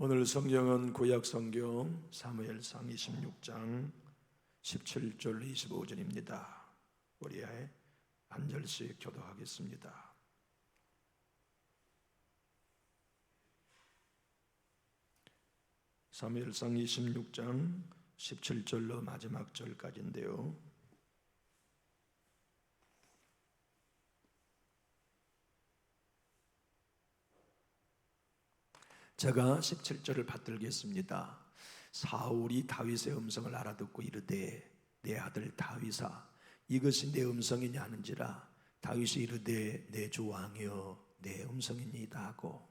오늘 성경은 구약 성경 사무엘상 26장 17절 25절입니다. 우리 한 절씩 교도하겠습니다. 사무엘상 26장 17절로 마지막 절까지인데요. 제가 17절을 받들겠습니다. 사울이 다윗의 음성을 알아듣고 이르되 내 아들 다윗아 이것이 내 음성이냐 하는지라 다윗이 이르되 내 주 왕이여 내 음성이니이다 하고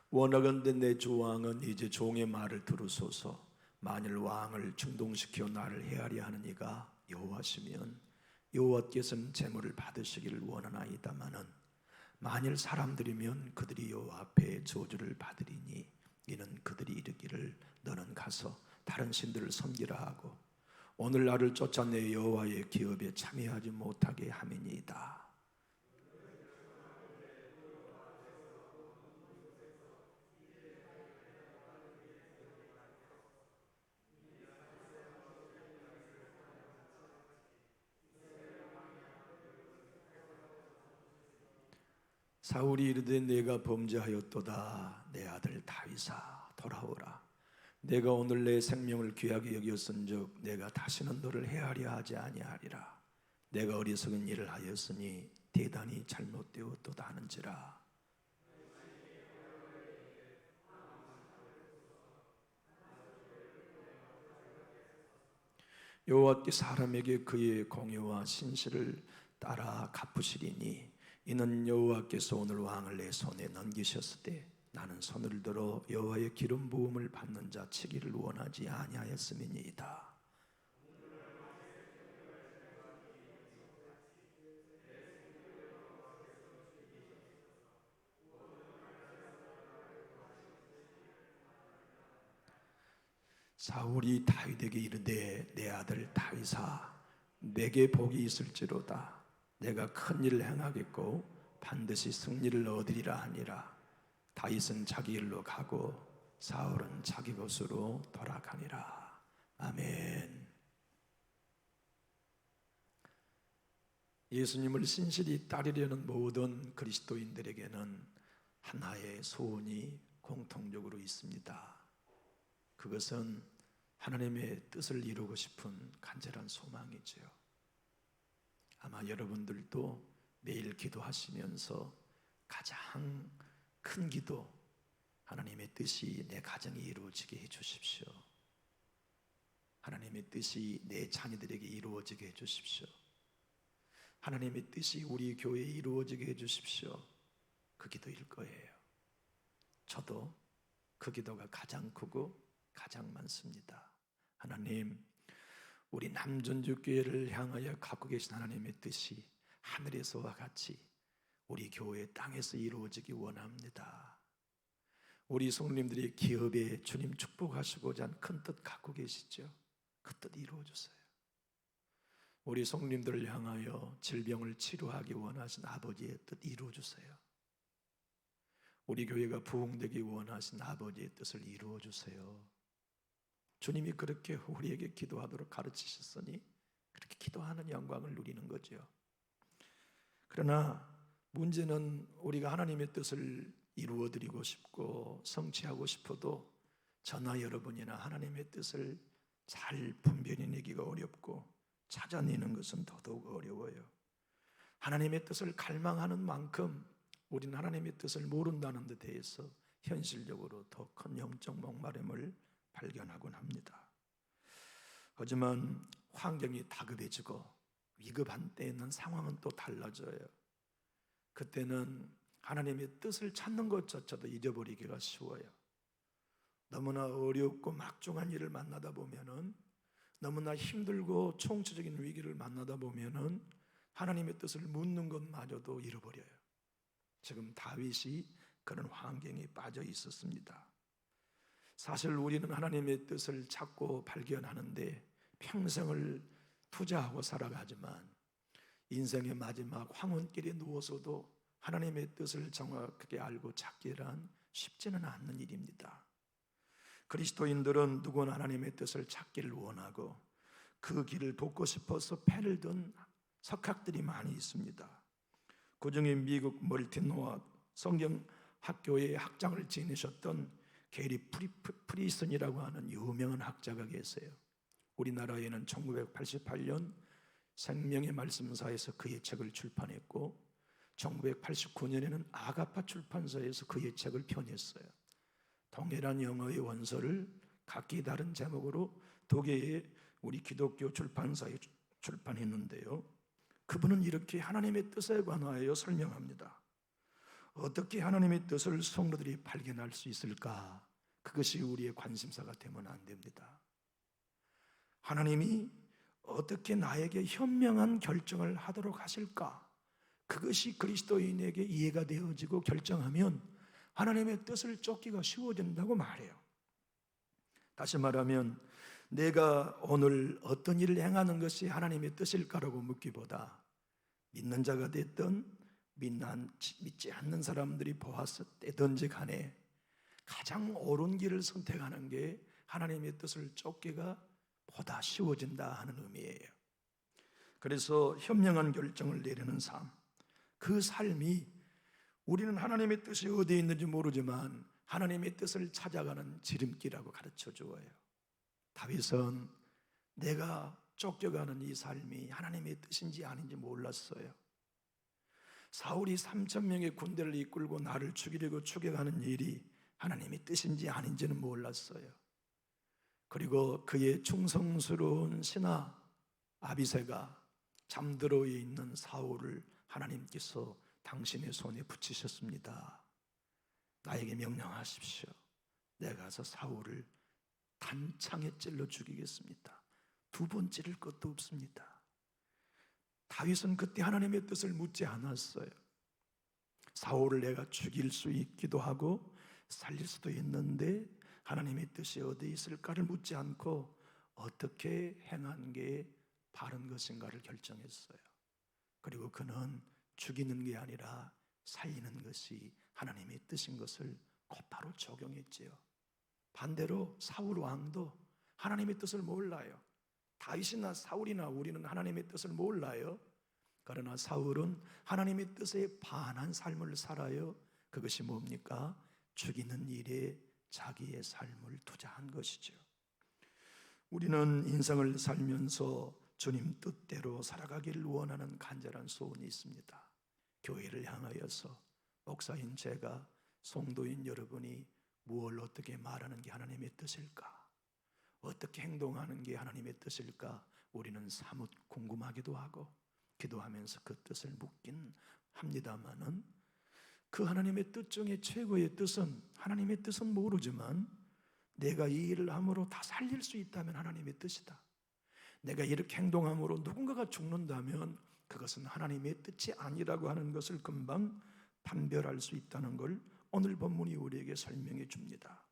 원하건대 내 주 왕은 이제 종의 말을 들으소서. 만일 왕을 충동시켜 나를 헤아려 하는 이가 여호와시면 여호와께서는 제물을 받으시기를 원하나이다마는 만일 사람들이면 그들이 여호와 앞에 저주를 받으리니 이는 그들이 이르기를 너는 가서 다른 신들을 섬기라 하고 오늘 나를 쫓아내 여호와의 기업에 참여하지 못하게 함이니이다. 사울이 이르되 내가 범죄하였도다. 내 아들 다윗아 돌아오라. 내가 오늘 내 생명을 귀하게 여겼은즉 내가 다시는 너를 헤아려 하지 아니하리라. 내가 어리석은 일을 하였으니 대단히 잘못되었도다 하는지라. 여호와께 사람에게 그의 공의와 신실을 따라 갚으시리니 이는 여호와께서 오늘 왕을 내 손에 넘기셨을 때 나는 손을 들어 여호와의 기름 부음을 받는 자 치기를 원하지 아니하였음이니이다. 사울이 다윗에게 이르되 내 아들 다윗아 내게 복이 있을지로다. 내가 큰 일을 행하겠고 반드시 승리를 얻으리라 하니라. 다윗은 자기 일로 가고 사울은 자기 곳으로 돌아가니라. 아멘. 예수님을 신실히 따르려는 모든 그리스도인들에게는 하나의 소원이 공통적으로 있습니다. 그것은 하나님의 뜻을 이루고 싶은 간절한 소망이지요. 아마 여러분들도 매일 기도하시면서 가장 큰 기도, 하나님의 뜻이 내 가정에 이루어지게 해주십시오. 하나님의 뜻이 내 자녀들에게 이루어지게 해주십시오. 하나님의 뜻이 우리 교회에 이루어지게 해주십시오. 그 기도일 거예요. 저도 그 기도가 가장 크고 가장 많습니다. 하나님, 우리 남전주교회를 향하여 갖고 계신 하나님의 뜻이 하늘에서와 같이 우리 교회 땅에서 이루어지기 원합니다. 우리 성도님들이 기업에 주님 축복하시고자 한 큰 뜻 갖고 계시죠? 그 뜻 이루어주세요. 우리 성도님들을 향하여 질병을 치료하기 원하신 아버지의 뜻 이루어주세요. 우리 교회가 부흥되기 원하신 아버지의 뜻을 이루어주세요. 주님이 그렇게 우리에게 기도하도록 가르치셨으니 그렇게 기도하는 영광을 누리는 거죠. 그러나 문제는 우리가 하나님의 뜻을 이루어드리고 싶고 성취하고 싶어도 저나 여러분이나 하나님의 뜻을 잘 분별해내기가 어렵고 찾아내는 것은 더더욱 어려워요. 하나님의 뜻을 갈망하는 만큼 우리는 하나님의 뜻을 모른다는 데 대해서 현실적으로 더 큰 영적 목마름을 발견하곤 합니다. 하지만 환경이 다급해지고 위급한 때에는 상황은 또 달라져요. 그때는 하나님의 뜻을 찾는 것조차도 잊어버리기가 쉬워요. 너무나 어렵고 막중한 일을 만나다 보면은, 너무나 힘들고 총체적인 위기를 만나다 보면은 하나님의 뜻을 묻는 것마저도 잃어버려요. 지금 다윗이 그런 환경에 빠져 있었습니다. 사실 우리는 하나님의 뜻을 찾고 발견하는데 평생을 투자하고 살아가지만 인생의 마지막 황혼길에 누워서도 하나님의 뜻을 정확하게 알고 찾기란 쉽지는 않는 일입니다. 그리스도인들은 누구나 하나님의 뜻을 찾기를 원하고 그 길을 돕고 싶어서 패를 든 석학들이 많이 있습니다. 그중에 미국 멀티노아 성경학교의 학장을 지내셨던 게리 프리슨이라고 하는 유명한 학자가 계세요. 우리나라에는 1988년 생명의 말씀사에서 그의 책을 출판했고 1989년에는 아가파 출판사에서 그의 책을 편했어요. 동일한 영어의 원서를 각기 다른 제목으로 두 개의 우리 기독교 출판사에 출판했는데요. 그분은 이렇게 하나님의 뜻에 관하여 설명합니다. 어떻게 하나님의 뜻을 성도들이 발견할 수 있을까? 그것이 우리의 관심사가 되면 안 됩니다. 하나님이 어떻게 나에게 현명한 결정을 하도록 하실까? 그것이 그리스도인에게 이해가 되어지고 결정하면 하나님의 뜻을 쫓기가 쉬워진다고 말해요. 다시 말하면 내가 오늘 어떤 일을 행하는 것이 하나님의 뜻일까라고 묻기보다 믿는 자가 됐든 믿지 않는 사람들이 보았을 때든지 간에 가장 옳은 길을 선택하는 게 하나님의 뜻을 쫓기가 보다 쉬워진다 하는 의미예요. 그래서 현명한 결정을 내리는 삶, 그 삶이 우리는 하나님의 뜻이 어디에 있는지 모르지만 하나님의 뜻을 찾아가는 지름길이라고 가르쳐 주어요. 다윗은 내가 쫓겨가는 이 삶이 하나님의 뜻인지 아닌지 몰랐어요. 사울이 3,000명의 군대를 이끌고 나를 죽이려고 추격하는 일이 하나님의 뜻인지 아닌지는 몰랐어요. 그리고 그의 충성스러운 신하 아비새가 잠들어 있는 사울을 하나님께서 당신의 손에 붙이셨습니다. 나에게 명령하십시오. 내가 가서 사울을 단창에 찔러 죽이겠습니다. 두 번 찌를 것도 없습니다. 다윗은 그때 하나님의 뜻을 묻지 않았어요. 사울을 내가 죽일 수 있기도 하고 살릴 수도 있는데 하나님의 뜻이 어디 있을까를 묻지 않고 어떻게 행한 게 바른 것인가를 결정했어요. 그리고 그는 죽이는 게 아니라 살리는 것이 하나님의 뜻인 것을 곧바로 적용했지요. 반대로 사울 왕도 하나님의 뜻을 몰라요. 다윗이나 사울이나 우리는 하나님의 뜻을 몰라요. 그러나 사울은 하나님의 뜻에 반한 삶을 살아요. 그것이 뭡니까? 죽이는 일에 자기의 삶을 투자한 것이죠. 우리는 인생을 살면서 주님 뜻대로 살아가기를 원하는 간절한 소원이 있습니다. 교회를 향하여서 목사인 제가, 성도인 여러분이 무엇을 어떻게 말하는 게 하나님의 뜻일까? 어떻게 행동하는 게 하나님의 뜻일까? 우리는 사뭇 궁금하기도 하고 기도하면서 그 뜻을 묻긴 합니다마는 그 하나님의 뜻 중에 최고의 뜻은, 하나님의 뜻은 모르지만 내가 이 일을 함으로 다 살릴 수 있다면 하나님의 뜻이다. 내가 이렇게 행동함으로 누군가가 죽는다면 그것은 하나님의 뜻이 아니라고 하는 것을 금방 판별할 수 있다는 걸 오늘 본문이 우리에게 설명해 줍니다.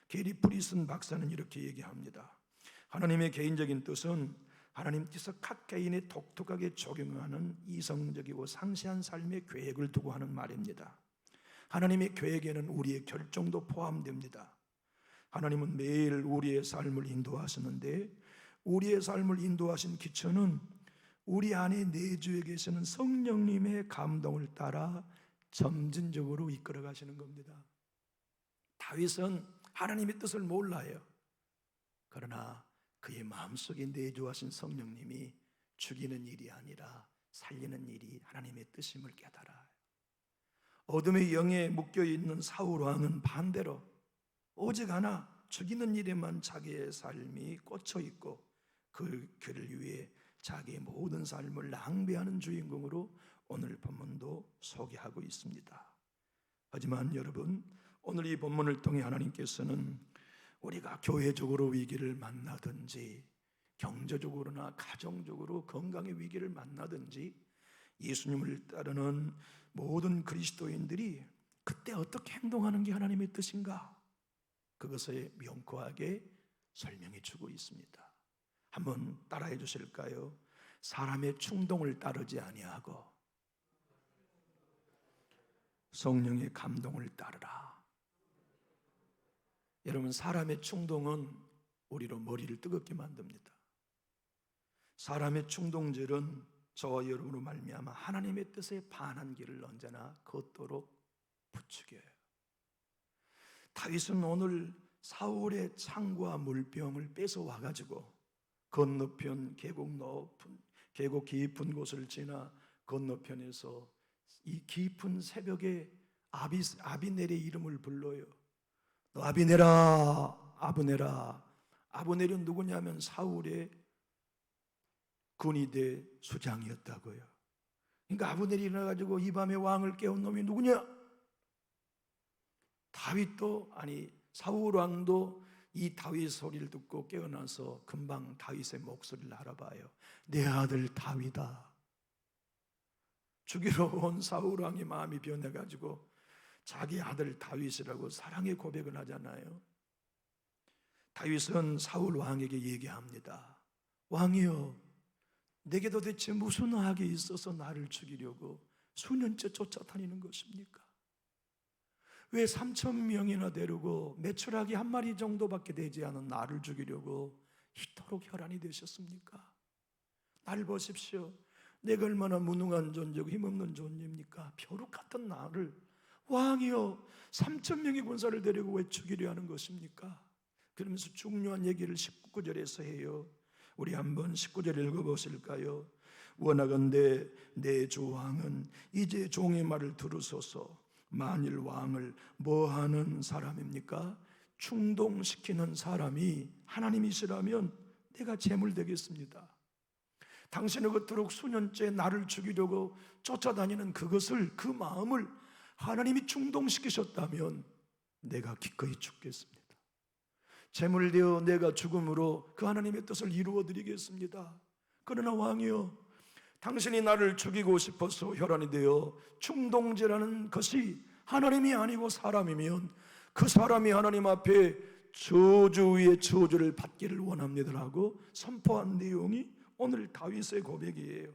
게리 프리슨 박사는 이렇게 얘기합니다. 하나님의 개인적인 뜻은 하나님께서 각 개인에 독특하게 적용하는 이성적이고 상세한 삶의 계획을 두고 하는 말입니다. 하나님의 계획에는 우리의 결정도 포함됩니다. 하나님은 매일 우리의 삶을 인도하시는데 우리의 삶을 인도하신 기초는 우리 안에 내주에 계시는 성령님의 감동을 따라 점진적으로 이끌어 가시는 겁니다. 다윗은 하나님의 뜻을 몰라요. 그러나 그의 마음속에 내주하신 성령님이 죽이는 일이 아니라 살리는 일이 하나님의 뜻임을 깨달아요. 어둠의 영에 묶여있는 사울 왕은 반대로 오직 하나 죽이는 일에만 자기의 삶이 꽂혀있고 그를 위해 자기의 모든 삶을 낭비하는 주인공으로 오늘 본문도 소개하고 있습니다. 하지만 여러분, 오늘 이 본문을 통해 하나님께서는 우리가 교회적으로 위기를 만나든지 경제적으로나 가정적으로 건강의 위기를 만나든지 예수님을 따르는 모든 그리스도인들이 그때 어떻게 행동하는 게 하나님의 뜻인가? 그것을 명쾌하게 설명해 주고 있습니다. 한번 따라해 주실까요? 사람의 충동을 따르지 아니하고 성령의 감동을 따르라. 여러분, 사람의 충동은 우리로 머리를 뜨겁게 만듭니다. 사람의 충동질은 저와 여러분으로 말미암아 하나님의 뜻에 반한 길을 언제나 걷도록 부추겨요. 다윗은 오늘 사울의 창과 물병을 뺏어와 가지고 건너편 계곡 깊은 곳을 지나 건너편에서 이 깊은 새벽에 아비넬의 이름을 불러요. 너 아비넬아, 아브넬아. 아브넬은 누구냐면 사울의 군의대 수장이었다고요. 그러니까 아브넬이 일어나가지고 이 밤에 왕을 깨운 놈이 누구냐? 사울 왕도 이 다윗 소리를 듣고 깨어나서 금방 다윗의 목소리를 알아봐요. 내 아들 다윗아. 죽이러 온 사울 왕의 마음이 변해가지고 자기 아들 다윗이라고 사랑의 고백을 하잖아요. 다윗은 사울 왕에게 얘기합니다. 왕이여, 내게 도대체 무슨 악이 있어서 나를 죽이려고 수년째 쫓아다니는 것입니까? 왜 3,000명이나 데리고 메추라기 한 마리 정도밖에 되지 않은 나를 죽이려고 이토록 혈안이 되셨습니까? 나를 보십시오. 내가 얼마나 무능한 존재고 힘없는 존재입니까? 벼룩 같은 나를 왕이여 3,000명의 군사를 데리고 왜 죽이려 하는 것입니까? 그러면서 중요한 얘기를 19절에서 해요. 우리 한번 19절 읽어보실까요? 원하건대 내 주 왕은 이제 종의 말을 들으소서. 만일 왕을 뭐하는 사람입니까? 충동시키는 사람이 하나님이시라면 내가 제물 되겠습니다. 당신은 그토록 수년째 나를 죽이려고 쫓아다니는 그 마음을 하나님이 충동시키셨다면 내가 기꺼이 죽겠습니다. 제물 되어 내가 죽음으로 그 하나님의 뜻을 이루어 드리겠습니다. 그러나 왕이여, 당신이 나를 죽이고 싶어서 혈안이 되어 충동질하는 것이 하나님이 아니고 사람이면 그 사람이 하나님 앞에 저주 위에 저주를 받기를 원합니다라고 선포한 내용이 오늘 다윗의 고백이에요.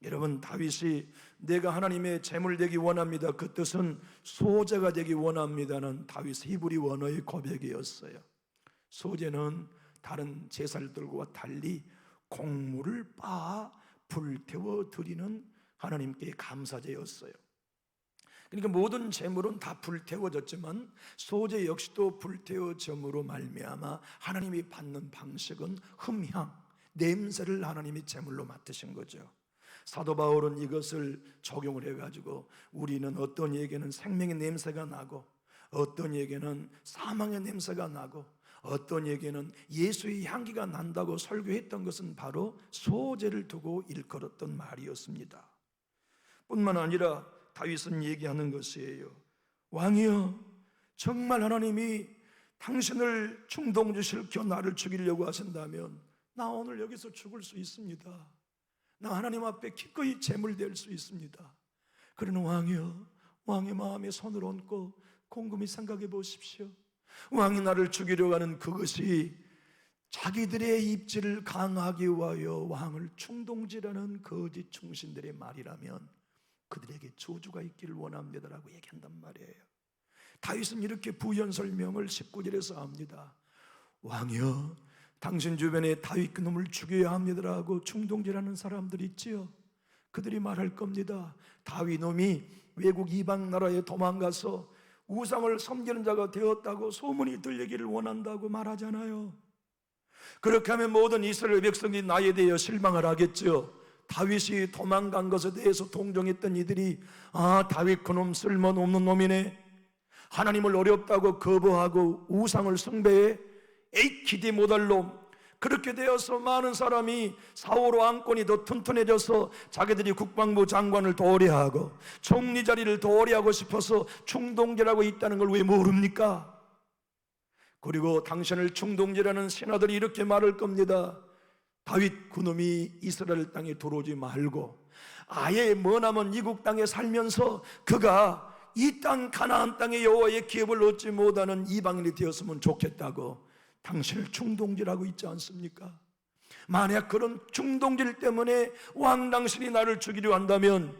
여러분, 다윗이 내가 하나님의 제물 되기 원합니다, 그 뜻은 소제가 되기 원합니다는 다윗의 히브리 원어의 고백이었어요. 소제는 다른 제사들과 달리 곡물을 빻아 불태워 드리는 하나님께 감사제였어요. 그러니까 모든 제물은 다 불태워졌지만 소제 역시도 불태워짐으로 말미암아 하나님이 받는 방식은 흠향, 냄새를 하나님이 제물로 맡으신 거죠. 사도 바울은 이것을 적용을 해가지고 우리는 어떤 이에게는 생명의 냄새가 나고 어떤 이에게는 사망의 냄새가 나고 어떤 이에게는 예수의 향기가 난다고 설교했던 것은 바로 소제를 두고 일컬었던 말이었습니다. 뿐만 아니라 다윗은 얘기하는 것이에요. 왕이여, 정말 하나님이 당신을 충동시켜 나를 죽이려고 하신다면 나 오늘 여기서 죽을 수 있습니다. 나 하나님 앞에 기꺼이 제물될 수 있습니다. 그러나 왕이여, 왕의 마음에 손을 얹고 곰곰이 생각해 보십시오. 왕이 나를 죽이려고 하는 그것이 자기들의 입지를 강하게 위하여 왕을 충동질하는 거짓 충신들의 말이라면 그들에게 저주가 있기를 원합니다라고 얘기한단 말이에요. 다윗은 이렇게 부연 설명을 19절에서 합니다. 왕이여, 당신 주변에 다윗 그놈을 죽여야 합니다라고 충동질하는 사람들이 있지요. 그들이 말할 겁니다. 다윗 놈이 외국 이방 나라에 도망가서 우상을 섬기는 자가 되었다고 소문이 들리기를 원한다고 말하잖아요. 그렇게 하면 모든 이스라엘 백성이 나에 대해 실망을 하겠죠. 다윗이 도망간 것에 대해서 동정했던 이들이 다윗 그놈 쓸모없는 놈이네, 하나님을 어렵다고 거부하고 우상을 숭배해, 에이 기대 못할 놈, 그렇게 되어서 많은 사람이 사울 왕권이 더 튼튼해져서 자기들이 국방부 장관을 도래하고 총리 자리를 도래하고 싶어서 충동질하고 있다는 걸 왜 모릅니까? 그리고 당신을 충동질하는 신하들이 이렇게 말할 겁니다. 다윗 그놈이 이스라엘 땅에 들어오지 말고 아예 머나먼 이국 땅에 살면서 그가 이 땅 가나안 땅의 여호와의 기업을 얻지 못하는 이방인이 되었으면 좋겠다고 당신을 충동질하고 있지 않습니까? 만약 그런 충동질 때문에 왕 당신이 나를 죽이려 한다면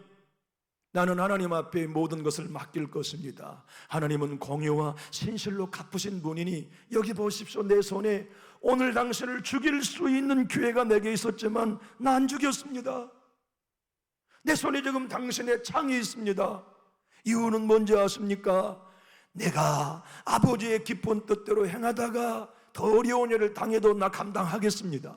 나는 하나님 앞에 모든 것을 맡길 것입니다. 하나님은 공의와 신실로 갚으신 분이니 여기 보십시오. 내 손에 오늘 당신을 죽일 수 있는 기회가 내게 있었지만 나 안 죽였습니다. 내 손에 지금 당신의 창이 있습니다. 이유는 뭔지 아십니까? 내가 아버지의 깊은 뜻대로 행하다가 더 어려운 일을 당해도 나 감당하겠습니다.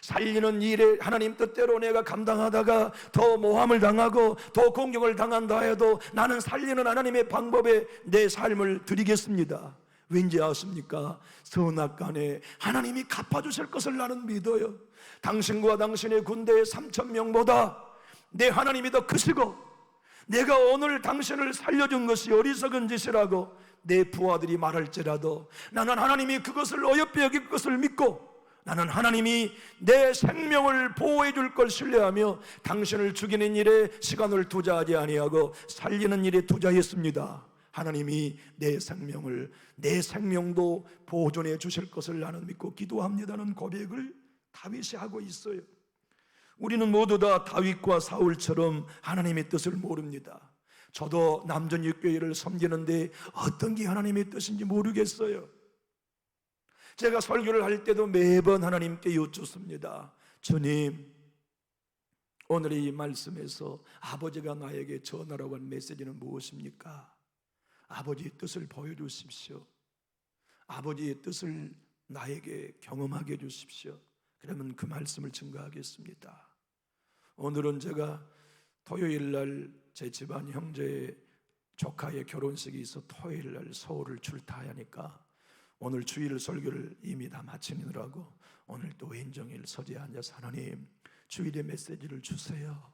살리는 일에 하나님 뜻대로 내가 감당하다가 더 모함을 당하고 더 공격을 당한다 해도 나는 살리는 하나님의 방법에 내 삶을 드리겠습니다. 왠지 아십니까? 선악간에 하나님이 갚아주실 것을 나는 믿어요. 당신과 당신의 군대의 3,000명보다 내 하나님이 더 크시고, 내가 오늘 당신을 살려준 것이 어리석은 짓이라고 내 부하들이 말할지라도 나는 하나님이 그것을 어여삐 여길 것을 믿고, 나는 하나님이 내 생명을 보호해 줄 걸 신뢰하며 당신을 죽이는 일에 시간을 투자하지 아니하고 살리는 일에 투자했습니다. 하나님이 내 생명도 보존해 주실 것을 나는 믿고 기도합니다는 고백을 다윗이 하고 있어요. 우리는 모두 다 다윗과 사울처럼 하나님의 뜻을 모릅니다. 저도 남전육교회를 섬기는데 어떤 게 하나님의 뜻인지 모르겠어요. 제가 설교를 할 때도 매번 하나님께 여쭙습니다. 주님, 오늘의 이 말씀에서 아버지가 나에게 전하라고 한 메시지는 무엇입니까? 아버지의 뜻을 보여주십시오. 아버지의 뜻을 나에게 경험하게 해주십시오. 그러면 그 말씀을 증거하겠습니다. 오늘은 제가 토요일날 제 집안 형제의 조카의 결혼식이 있어 토요일날 서울을 출타해야 하니까 오늘 주일 설교를 이미 다 마치느라고 오늘 또 왼종일 서재에 앉아서 하나님 주일의 메시지를 주세요.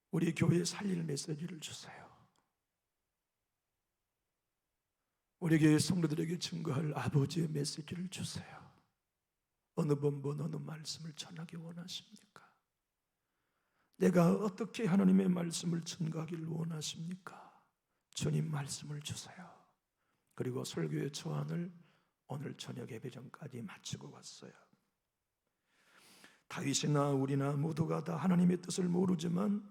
우리 교회에 살릴 메시지를 주세요. 우리 교회 성도들에게 증거할 아버지의 메시지를 주세요. 어느 본문 어느 말씀을 전하기 원하십니까? 내가 어떻게 하나님의 말씀을 증거하기를 원하십니까? 주님 말씀을 주세요. 그리고 설교의 초안을 오늘 저녁 예배 전까지 마치고 왔어요. 다윗이나 우리나 모두가 다 하나님의 뜻을 모르지만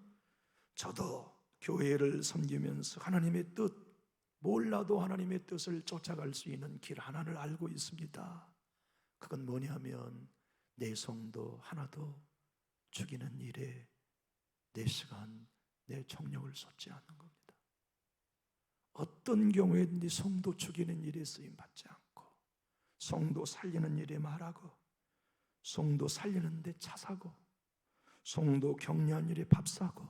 저도 교회를 섬기면서 하나님의 뜻, 몰라도 하나님의 뜻을 쫓아갈 수 있는 길 하나를 알고 있습니다. 그건 뭐냐면 내 성도 하나도 죽이는 일에 내 시간, 내 정력을 쏟지 않는 겁니다. 어떤 경우에든지 성도 죽이는 일에 쓰임받지 않고, 성도 살리는 일에 말하고, 성도 살리는 데 차 사고, 성도 격려하는 일에 밥 사고,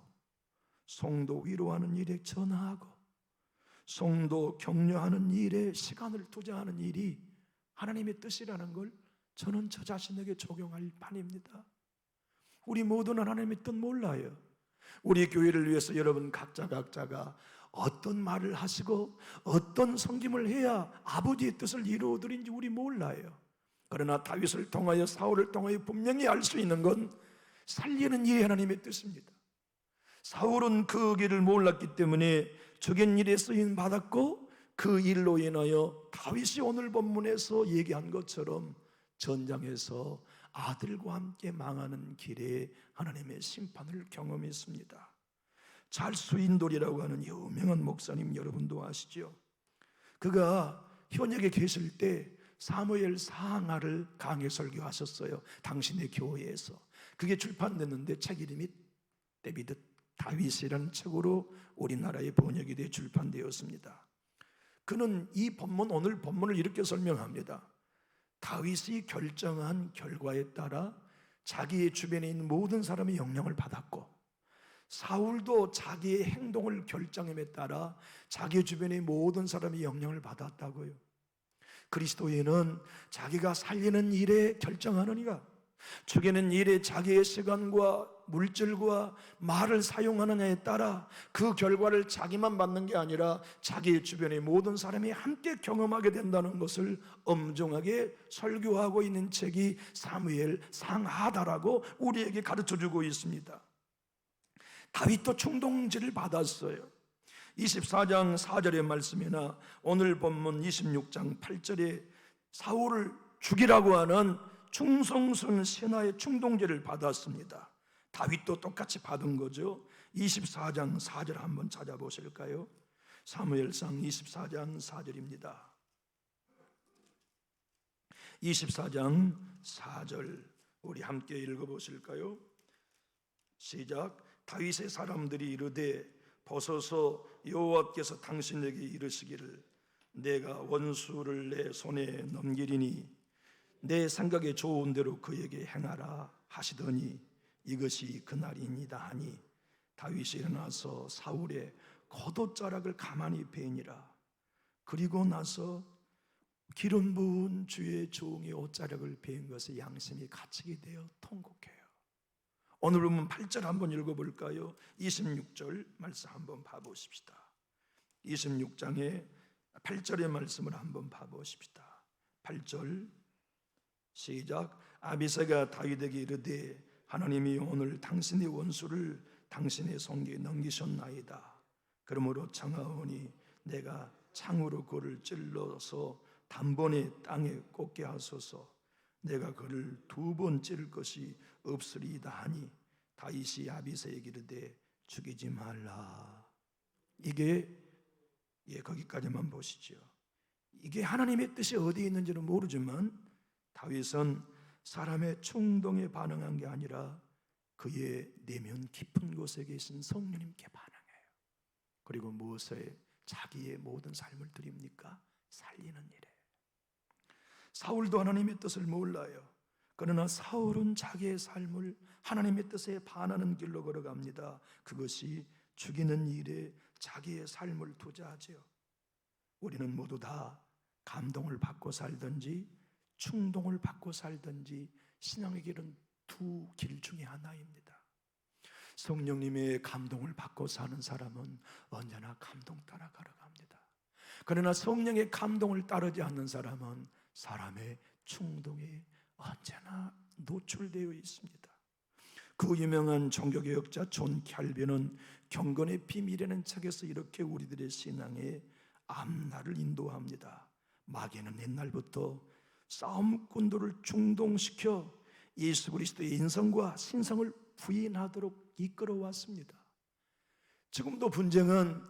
성도 위로하는 일에 전화하고, 성도 격려하는 일에 시간을 투자하는 일이 하나님의 뜻이라는 걸 저는 저 자신에게 적용할 판입니다. 우리 모두는 하나님의 뜻 몰라요. 우리 교회를 위해서 여러분 각자가 어떤 말을 하시고 어떤 섬김을 해야 아버지의 뜻을 이루어드린지 우리 몰라요. 그러나 다윗을 통하여 사울을 통하여 분명히 알 수 있는 건 살리는 일이 하나님의 뜻입니다. 사울은 그 길을 몰랐기 때문에 죽인 일에 쓰임 받았고, 그 일로 인하여 다윗이 오늘 본문에서 얘기한 것처럼 전장에서 아들과 함께 망하는 길에 하나님의 심판을 경험했습니다. 찰스 윈돌이라고 하는 유명한 목사님 여러분도 아시죠? 그가 현역에 계실 때 사무엘 사항아를 강해 설교하셨어요. 당신의 교회에서. 그게 출판됐는데 책 이름이 데비드 다윗이라는 책으로 우리나라에 번역이 되어 출판되었습니다. 그는 이 본문, 오늘 본문을 이렇게 설명합니다. 다윗이 결정한 결과에 따라 자기의 주변에 있는 모든 사람의 영향을 받았고, 사울도 자기의 행동을 결정함에 따라 자기 주변의 모든 사람의 영향을 받았다고요. 그리스도인은 자기가 살리는 일에 결정하는 이가, 죽이는 일에 자기의 시간과 물질과 말을 사용하느냐에 따라 그 결과를 자기만 받는 게 아니라 자기 주변의 모든 사람이 함께 경험하게 된다는 것을 엄중하게 설교하고 있는 책이 사무엘 상하다라고 우리에게 가르쳐주고 있습니다. 다윗도 충동질을 받았어요. 24장 4절의 말씀이나 오늘 본문 26장 8절에 사울을 죽이라고 하는 충성스러운 신하의 충동죄를 받았습니다. 다윗도 똑같이 받은 거죠. 24장 4절 한번 찾아보실까요? 사무엘상 24장 4절입니다. 24장 4절 우리 함께 읽어보실까요? 시작. 다윗의 사람들이 이르되 벗어서 여호와께서 당신에게 이르시기를 내가 원수를 내 손에 넘기리니 내 생각에 좋은 대로 그에게 행하라 하시더니 이것이 그날이니이다 하니 다윗이 일어나서 사울의 겉옷자락을 가만히 베니라. 그리고 나서 기름 부은 주의 종의 옷자락을 베인 것에 양심이 갇히게 되어 통곡해요. 오늘 보면 8절 한번 읽어볼까요? 26절 말씀 한번 봐보십시다. 26장의 8절의 말씀을 한번 봐보십시다. 8절 시작. 아비새가 다윗에게 이르되 하나님이 오늘 당신의 원수를 당신의 손에 넘기셨나이다. 그러므로 청하오니 내가 창으로 그를 찔러서 단번에 땅에 꽂게 하소서. 내가 그를 2번 찌를 것이 없으리이다 하니 다윗이 아비새에게 이르되 죽이지 말라. 이게 거기까지만 보시죠. 이게 하나님의 뜻이 어디에 있는지는 모르지만 다윗은 사람의 충동에 반응한 게 아니라 그의 내면 깊은 곳에 계신 성령님께 반응해요. 그리고 무엇에 자기의 모든 삶을 드립니까? 살리는 일에. 사울도 하나님의 뜻을 몰라요. 그러나 사울은 자기의 삶을 하나님의 뜻에 반하는 길로 걸어갑니다. 그것이 죽이는 일에 자기의 삶을 투자하죠. 우리는 모두 다 감동을 받고 살든지 충동을 받고 살든지 신앙의 길은 두 길 중에 하나입니다. 성령님의 감동을 받고 사는 사람은 언제나 감동 따라 걸어갑니다. 그러나 성령의 감동을 따르지 않는 사람은 사람의 충동에 언제나 노출되어 있습니다. 그 유명한 종교개혁자 존 캘빈은 경건의 비밀이라는 책에서 이렇게 우리들의 신앙의 앞날을 인도합니다. 마귀는 옛날부터 싸움꾼들을 충동시켜 예수 그리스도의 인성과 신성을 부인하도록 이끌어왔습니다. 지금도 분쟁은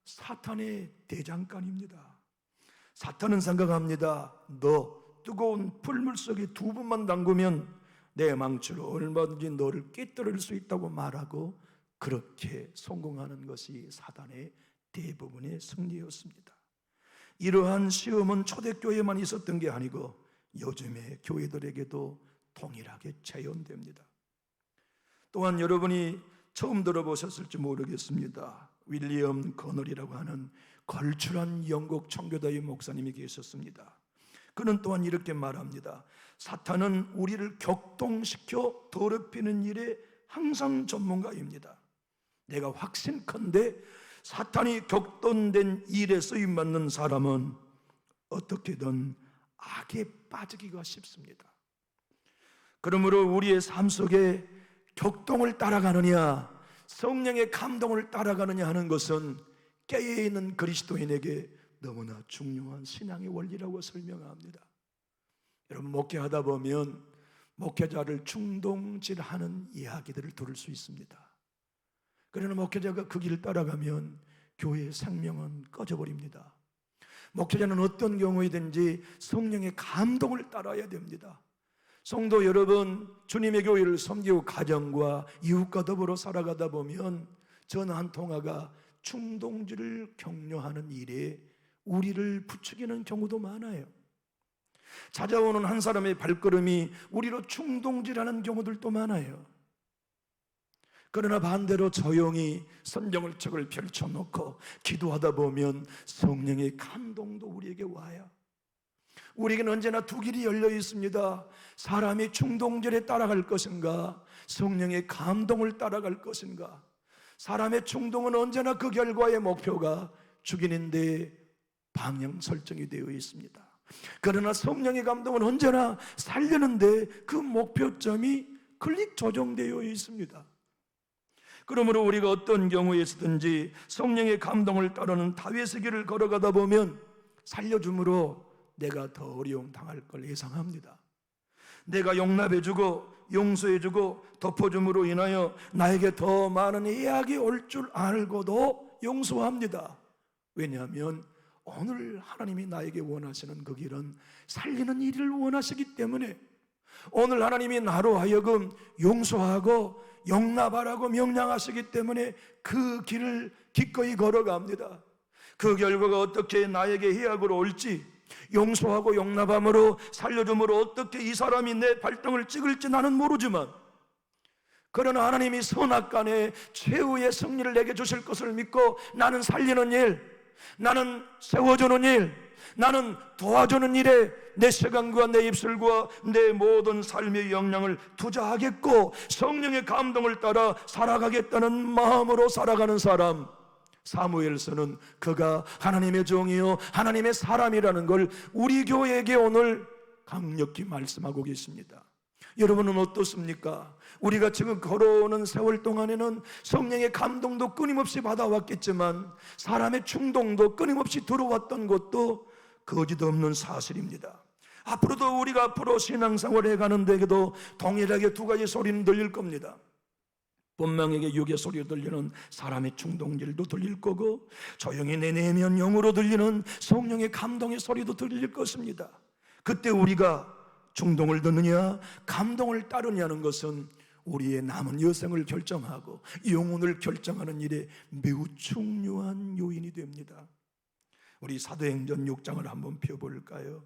사탄의 대장간입니다. 사탄은 생각합니다. 너 뜨거운 불물 속에 2번만 담그면 내 망치로 얼마든지 너를 깨뜨릴 수 있다고 말하고 그렇게 성공하는 것이 사단의 대부분의 승리였습니다. 이러한 시험은 초대교회만 있었던 게 아니고 요즘의 교회들에게도 동일하게 재현됩니다. 또한 여러분이 처음 들어보셨을지 모르겠습니다. 윌리엄 거널이라고 하는 걸출한 영국 청교도의 목사님이 계셨습니다. 그는 또한 이렇게 말합니다. 사탄은 우리를 격동시켜 더럽히는 일에 항상 전문가입니다. 내가 확신컨대 사탄이 격동된 일에 쓰임받는 사람은 어떻게든 악에 빠지기가 쉽습니다. 그러므로 우리의 삶 속에 격동을 따라가느냐 성령의 감동을 따라가느냐 하는 것은 깨어있는 그리스도인에게 너무나 중요한 신앙의 원리라고 설명합니다. 여러분, 목회하다 보면 목회자를 충동질하는 이야기들을 들을 수 있습니다. 그러나 목회자가 그 길을 따라가면 교회의 생명은 꺼져버립니다. 목회자는 어떤 경우이든지 성령의 감동을 따라야 됩니다. 성도 여러분, 주님의 교회를 섬기고 가정과 이웃과 더불어 살아가다 보면 전화 한 통화가 충동질을 격려하는 일에 우리를 부추기는 경우도 많아요. 찾아오는 한 사람의 발걸음이 우리로 충동질하는 경우들도 많아요. 그러나 반대로 조용히 성경을 책을 펼쳐놓고 기도하다 보면 성령의 감동도 우리에게 와요. 우리에게는 언제나 두 길이 열려 있습니다. 사람이 충동질에 따라갈 것인가, 성령의 감동을 따라갈 것인가. 사람의 충동은 언제나 그 결과의 목표가 죽이는 데 방향 설정이 되어 있습니다. 그러나 성령의 감동은 언제나 살리는데 그 목표점이 클릭 조정되어 있습니다. 그러므로 우리가 어떤 경우에서든지 성령의 감동을 따르는 다윗의 길을 걸어가다 보면 살려줌으로 내가 더 어려움 당할 걸 예상합니다. 내가 용납해주고 용서해주고 덮어줌으로 인하여 나에게 더 많은 예악이 올 줄 알고도 용서합니다. 왜냐하면 오늘 하나님이 나에게 원하시는 그 길은 살리는 일을 원하시기 때문에, 오늘 하나님이 나로 하여금 용서하고 용납하라고 명령하시기 때문에 그 길을 기꺼이 걸어갑니다. 그 결과가 어떻게 나에게 해악으로 올지, 용서하고 용납함으로 살려줌으로 어떻게 이 사람이 내 발등을 찍을지 나는 모르지만, 그러나 하나님이 선악간에 최후의 승리를 내게 주실 것을 믿고 나는 살리는 일, 나는 세워주는 일, 나는 도와주는 일에 내 시간과 내 입술과 내 모든 삶의 역량을 투자하겠고 성령의 감동을 따라 살아가겠다는 마음으로 살아가는 사람, 사무엘서는 그가 하나님의 종이요 하나님의 사람이라는 걸 우리 교회에게 오늘 강력히 말씀하고 계십니다. 여러분은 어떻습니까? 우리가 지금 걸어오는 세월 동안에는 성령의 감동도 끊임없이 받아왔겠지만 사람의 충동도 끊임없이 들어왔던 것도 거짓없는 사실입니다. 앞으로도 우리가 앞으로 신앙생활을 해가는 데에도 동일하게 두 가지 소리는 들릴 겁니다. 본명에게 육의 소리로 들리는 사람의 충동질도 들릴 거고, 조용히 내 내면 영으로 들리는 성령의 감동의 소리도 들릴 것입니다. 그때 우리가 충동을 듣느냐 감동을 따르냐는 것은 우리의 남은 여생을 결정하고 영혼을 결정하는 일에 매우 중요한 요인이 됩니다. 우리 사도행전 6장을 한번 펴볼까요?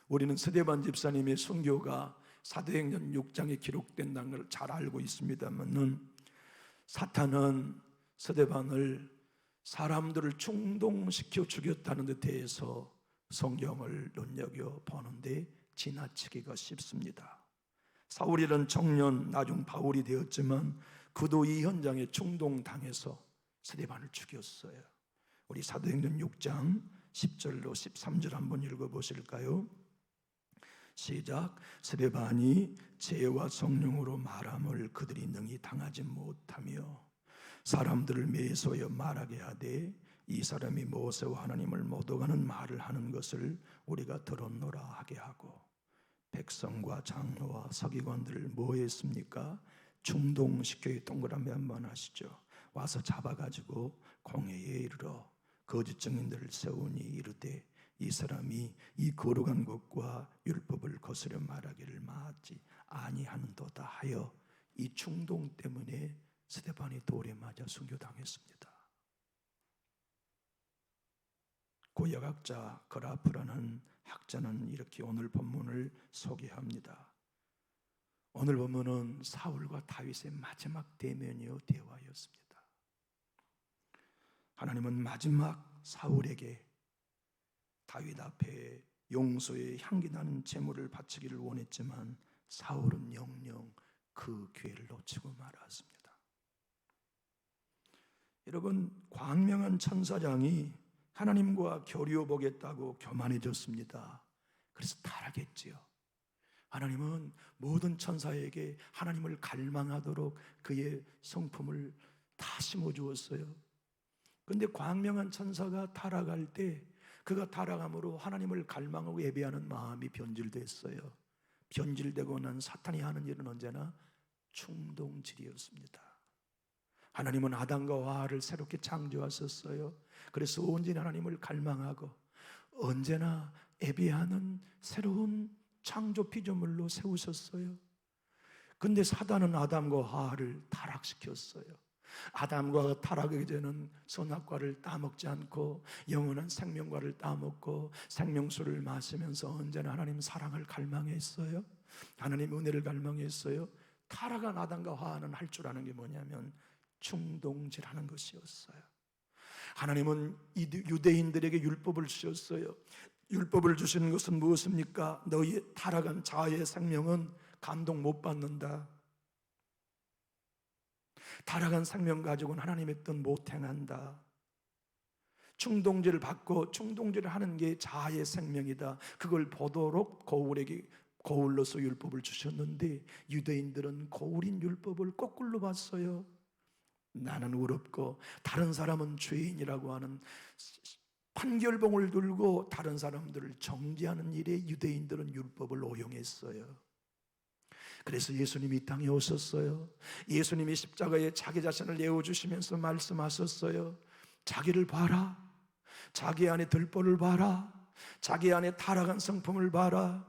우리는 스데반 집사님의 순교가 사도행전 6장에 기록된다는 걸 잘 알고 있습니다만은, 사탄은 스데반을 사람들을 충동시켜 죽였다는 데 대해서 성경을 눈여겨보는데 지나치기가 쉽습니다. 사울이란 청년, 나중 바울이 되었지만 그도 이 현장에 충동당해서 스데반을 죽였어요. 우리 사도행전 6장 10절로 13절 한번 읽어보실까요? 시작. 스데반이 죄와 성령으로 말함을 그들이 능히 당하지 못하며 사람들을 매소하여 말하게 하되, 이 사람이 모세와 하나님을 못 오가는 말을 하는 것을 우리가 들었노라 하게 하고, 백성과 장로와 서기관들을 뭐 했습니까? 충동시켜 동그라미 한번 하시죠. 와서 잡아가지고 공회에 이르러 거짓 증인들을 세우니 이르되, 이 사람이 이 거룩한 것과 율법을 거스려 말하기를 맞지 아니하는도다 하여 이 충동 때문에 스데반이 돌에 맞아 순교당했습니다. 고역학자 그라프라는 학자는 이렇게 오늘 본문을 소개합니다. 오늘 본문은 사울과 다윗의 마지막 대면이요 대화였습니다. 하나님은 마지막 사울에게 다윗 앞에 용서의 향기 나는 제물을 바치기를 원했지만 사울은 영영 그 기회를 놓치고 말았습니다. 여러분, 광명한 천사장이 하나님과 교류해 보겠다고 교만해졌습니다. 그래서 타락했지요. 하나님은 모든 천사에게 하나님을 갈망하도록 그의 성품을 다 심어주었어요. 그런데 광명한 천사가 타락할 때 그가 타락함으로 하나님을 갈망하고 예배하는 마음이 변질됐어요. 변질되고 난 사탄이 하는 일은 언제나 충동질이었습니다. 하나님은 아담과 하와를 새롭게 창조하셨어요. 그래서 온전히 하나님을 갈망하고 언제나 예배하는 새로운 창조 피조물로 세우셨어요. 그런데 사단은 아담과 하와를 타락시켰어요. 아담과 타락하기 전에는 선악과를 따먹지 않고 영원한 생명과를 따먹고 생명수를 마시면서 언제나 하나님 사랑을 갈망했어요. 하나님 은혜를 갈망했어요. 타락한 아담과 하와는 할 줄 아는 게 뭐냐면 충동질하는 것이었어요. 하나님은 유대인들에게 율법을 주셨어요. 율법을 주시는 것은 무엇입니까? 너희 타락한 자아의 생명은 감동 못 받는다. 타락한 생명 가지고는 하나님의 뜻 못 행한다. 충동질을 받고 충동질을 하는 게 자아의 생명이다. 그걸 보도록 거울로서 율법을 주셨는데 유대인들은 거울인 율법을 거꾸로 봤어요. 나는 의롭고 다른 사람은 죄인이라고 하는 판결봉을 들고 다른 사람들을 정죄하는 일에 유대인들은 율법을 오용했어요. 그래서 예수님이 이 땅에 오셨어요. 예수님이 십자가에 자기 자신을 내어주시면서 말씀하셨어요. 자기를 봐라. 자기 안에 들보를 봐라. 자기 안에 타락한 성품을 봐라.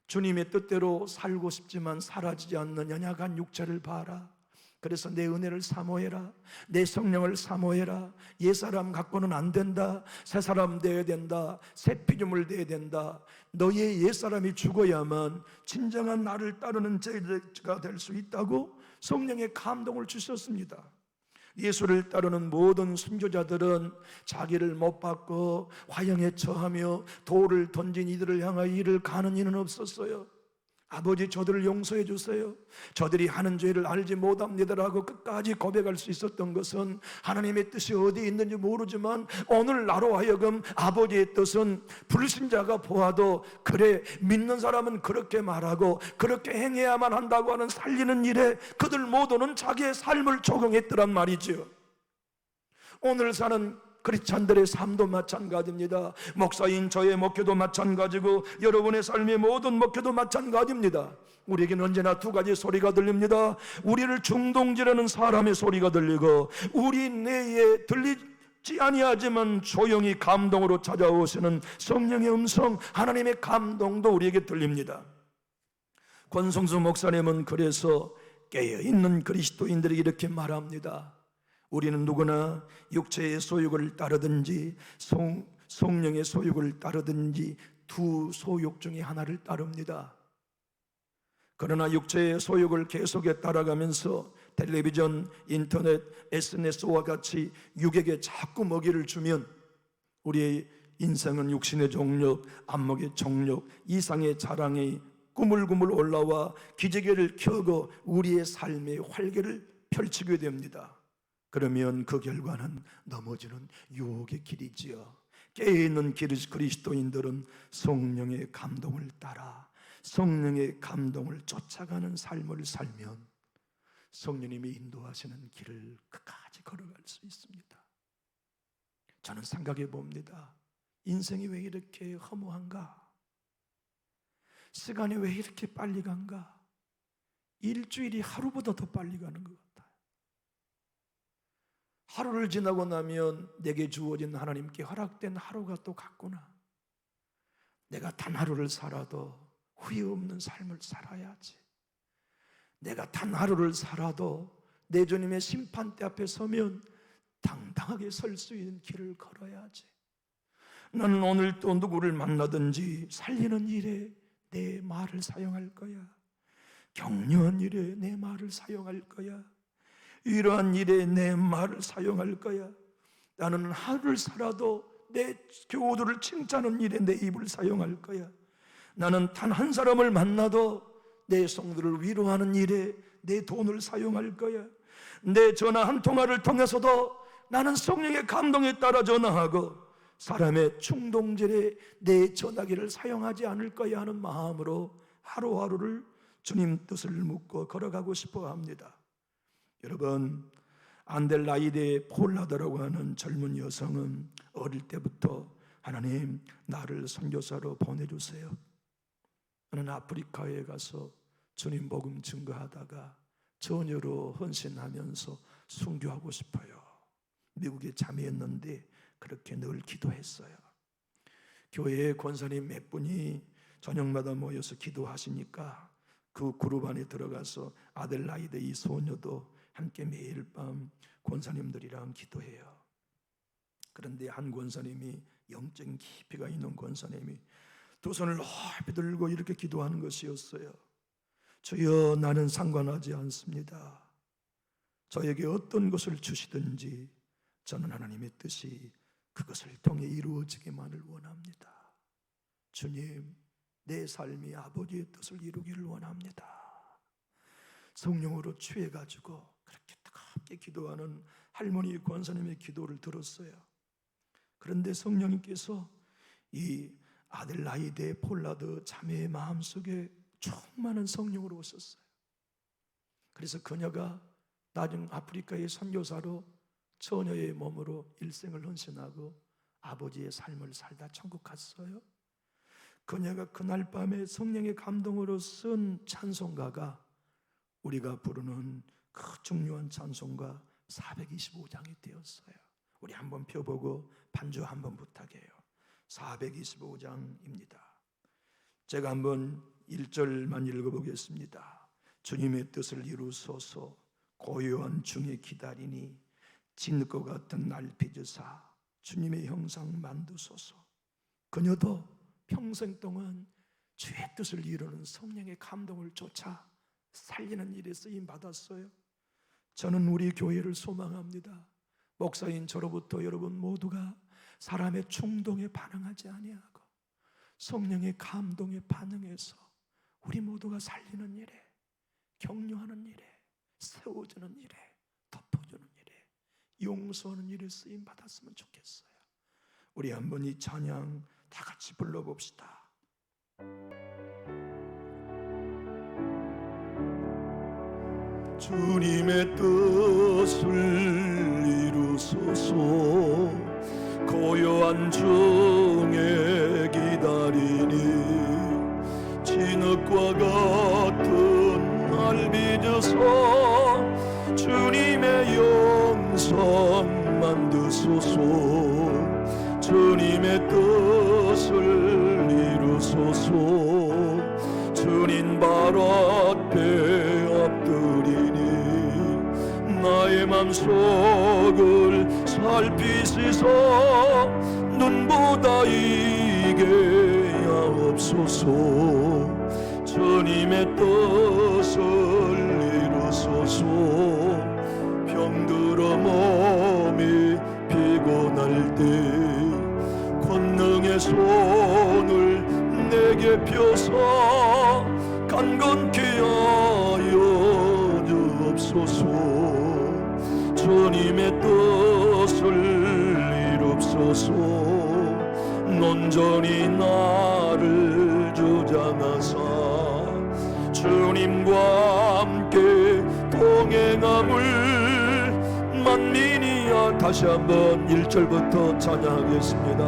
주님의 뜻대로 살고 싶지만 사라지지 않는 연약한 육체를 봐라. 그래서 내 은혜를 사모해라. 내 성령을 사모해라. 옛사람 갖고는 안 된다. 새사람 되어야 된다. 새 피조물 되어야 된다. 너의 옛사람이 죽어야만 진정한 나를 따르는 제자가 될 수 있다고 성령의 감동을 주셨습니다. 예수를 따르는 모든 순교자들은 자기를 못 받고 화형에 처하며 돌을 던진 이들을 향하여 이를 가는 이는 없었어요. 아버지, 저들을 용서해 주세요. 저들이 하는 죄를 알지 못합니다라고 끝까지 고백할 수 있었던 것은 하나님의 뜻이 어디에 있는지 모르지만 오늘 나로 하여금 아버지의 뜻은 불신자가 보아도 그래, 믿는 사람은 그렇게 말하고 그렇게 행해야만 한다고 하는 살리는 일에 그들 모두는 자기의 삶을 적용했더란 말이죠. 오늘 사는 크리스찬들의 삶도 마찬가지입니다. 목사인 저의 목회도 마찬가지고 여러분의 삶의 모든 목회도 마찬가지입니다. 우리에게는 언제나 두 가지 소리가 들립니다. 우리를 중동질하는 사람의 소리가 들리고 우리 내에 들리지 아니하지만 조용히 감동으로 찾아오시는 성령의 음성, 하나님의 감동도 우리에게 들립니다. 권성수 목사님은 그래서 깨어있는 그리스도인들에게 이렇게 말합니다. 우리는 누구나 육체의 소욕을 따르든지 성령의 소욕을 따르든지 두 소욕 중에 하나를 따릅니다. 그러나 육체의 소욕을 계속해 따라가면서 텔레비전, 인터넷, SNS와 같이 육에게 자꾸 먹이를 주면 우리의 인생은 육신의 정욕, 안목의 정욕, 이상의 자랑이 꾸물꾸물 올라와 기지개를 켜고 우리의 삶의 활개를 펼치게 됩니다. 그러면 그 결과는 넘어지는 유혹의 길이지요. 깨어있는 그리스도인들은 성령의 감동을 따라 성령의 감동을 쫓아가는 삶을 살면 성령님이 인도하시는 길을 끝까지 걸어갈 수 있습니다. 저는 생각해 봅니다. 인생이 왜 이렇게 허무한가? 시간이 왜 이렇게 빨리 간가? 일주일이 하루보다 더 빨리 가는 것 같아요. 하루를 지나고 나면 내게 주어진 하나님께 허락된 하루가 또 갔구나. 내가 단 하루를 살아도 후회 없는 삶을 살아야지. 내가 단 하루를 살아도 내 주님의 심판대 앞에 서면 당당하게 설 수 있는 길을 걸어야지. 나는 오늘 또 누구를 만나든지 살리는 일에 내 말을 사용할 거야. 격려한 일에 내 말을 사용할 거야. 이러한 일에 내 말을 사용할 거야. 나는 하루를 살아도 내 교우들을 칭찬하는 일에 내 입을 사용할 거야. 나는 단 한 사람을 만나도 내 성도를 위로하는 일에 내 돈을 사용할 거야. 내 전화 한 통화를 통해서도 나는 성령의 감동에 따라 전화하고 사람의 충동질에 내 전화기를 사용하지 않을 거야 하는 마음으로 하루하루를 주님 뜻을 묻고 걸어가고 싶어 합니다. 여러분, 안델라이데 폴라드라고 하는 젊은 여성은 어릴 때부터 하나님, 나를 선교사로 보내주세요. 나는 아프리카에 가서 주님 복음 증거하다가 전혀로 헌신하면서 순교하고 싶어요. 미국에 자매였는데 그렇게 늘 기도했어요. 교회에 권사님 몇 분이 저녁마다 모여서 기도하시니까 그 그룹 안에 들어가서 아델라이데 이 소녀도 함께 매일 밤 권사님들이랑 기도해요. 그런데 한 권사님이 영적인 깊이가 있는 권사님이 두 손을 높이 들고 이렇게 기도하는 것이었어요. 주여, 나는 상관하지 않습니다. 저에게 어떤 것을 주시든지 저는 하나님의 뜻이 그것을 통해 이루어지기만을 원합니다. 주님, 내 삶이 아버지의 뜻을 이루기를 원합니다. 성령으로 취해가지고 그렇게 뜨겁게 기도하는 할머니 권사님의 기도를 들었어요. 그런데 성령님께서 이 아델라이데 폴라드 자매의 마음속에 충만한 성령으로 오셨어요. 그래서 그녀가 나중 아프리카의 선교사로 처녀의 몸으로 일생을 헌신하고 아버지의 삶을 살다 천국 갔어요? 그녀가 그날 밤에 성령의 감동으로 쓴 찬송가가 우리가 부르는 그 중요한 찬송가 425장이 되었어요. 우리 한번 펴보고 반주 한번 부탁해요. 425장입니다. 제가 한번 1절만 읽어보겠습니다. 주님의 뜻을 이루소서 고요한 중에 기다리니 진것 같은 날 빚으사 주님의 형상 만드소서. 그녀도 평생 동안 주의 뜻을 이루는 성령의 감동을 쫓아 살리는 일에 쓰임 받았어요. 저는 우리 교회를 소망합니다. 목사인 저로부터 여러분 모두가 사람의 충동에 반응하지 아니하고 성령의 감동에 반응해서 우리 모두가 살리는 일에, 격려하는 일에, 세워주는 일에, 덮어주는 일에, 용서하는 일에 쓰임 받았으면 좋겠어요. 우리 한번 이 찬양 다 같이 불러봅시다. 주님의 뜻을 이루소서 고요한 중에 기다리니 진흙과 같은 날 빚으사 주님의 영성 만드소서. 주님의 뜻을 이루소서. 주님 발 앞에 엎드리니 나의 맘속을 살피시소. 눈보다 이게 하옵소서. 주님의 뜻을 이루소서. 병들어 몸이 피곤할 때 권능의 손을 내게 펴서 간건케 하여 주옵소서. 주님의 뜻을 이루옵소서. 온전히 나를 주장하사 주님과 함께 동행함을 만민이야. 다시 한번 1절부터 찬양하겠습니다.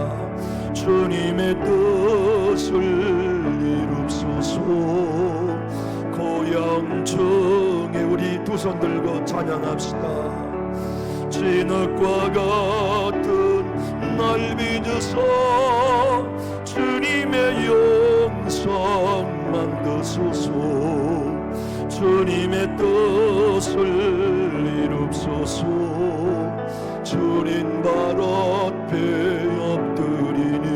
주님의 뜻을 이루옵소서. 고향 중에 우리 두 손 들고 찬양합시다. 진흙과 같은 날 빚으사 주님의 영성 만드소서. 주님의 뜻을 이루옵소서. 주님 발 앞에 엎드리니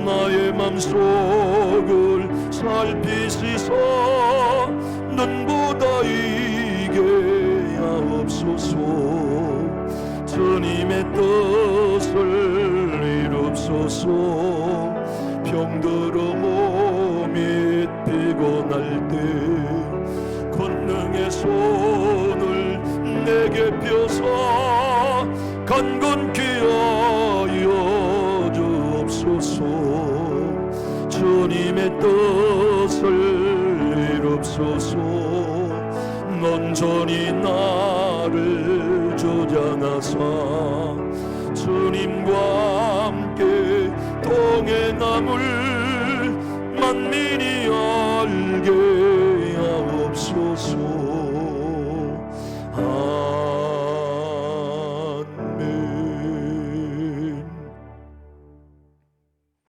나의 맘속을 살피시사 눈보다 이게 하옵소서. 주님의 뜻을 이루옵소서. 병들어 몸이 피곤할 때 권능의 손을 내게 펴서 간건케 하여 주옵소서. 주님의 뜻을 이루옵소서. 온전히 나를 주장하사 주님과 함께 동행함을 만민이 알게 하옵소서.